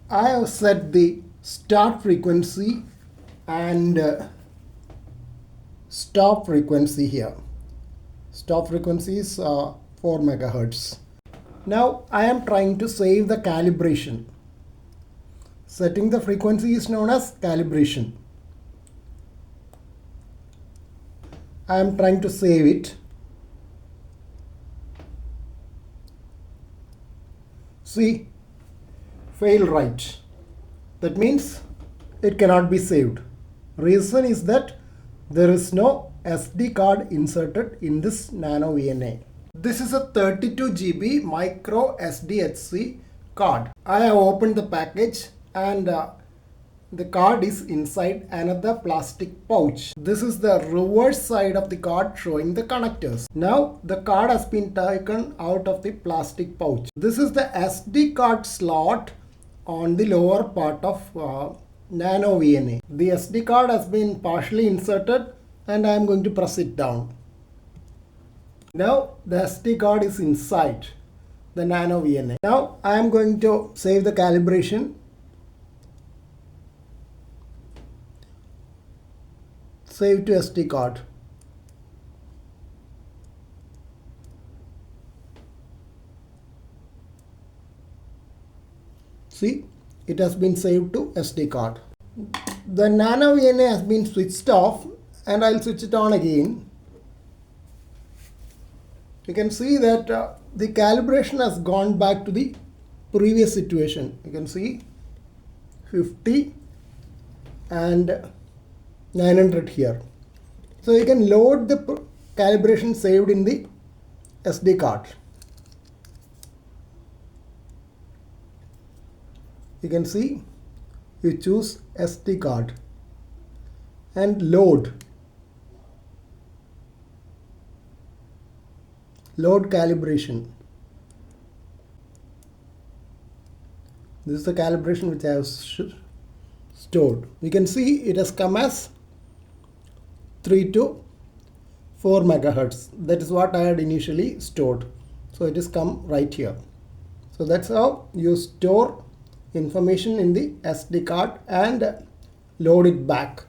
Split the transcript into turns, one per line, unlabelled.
I have set the start frequency and stop frequency here. Stop frequency is 4 megahertz. Now I am trying to save the calibration. Setting the frequency is known as calibration. I am trying to save it. See, fail right. That means it cannot be saved. Reason is that there is no SD card inserted in this NanoVNA. This is a 32 GB MicroSD card. I have opened the package and the card is inside another plastic pouch. This is the reverse side of the card showing the connectors. Now the card has been taken out of the plastic pouch. This is the SD card slot on the lower part of NanoVNA. The SD card has been partially inserted and I am going to press it down. Now the SD card is inside the NanoVNA. Now I am going to save the calibration. Save to SD card. See, it has been saved to SD card. The NanoVNA has been switched off and I'll switch it on again. You can see that the calibration has gone back to the previous situation. You can see 50 and 900 here. So you can load the calibration saved in the SD card. You can see you choose SD card and load calibration. This is the calibration which I have stored. You can see it has come as 3 to 4 megahertz. That is what I had initially stored. So it has come right here. So that's how you store information in the SD card and load it back.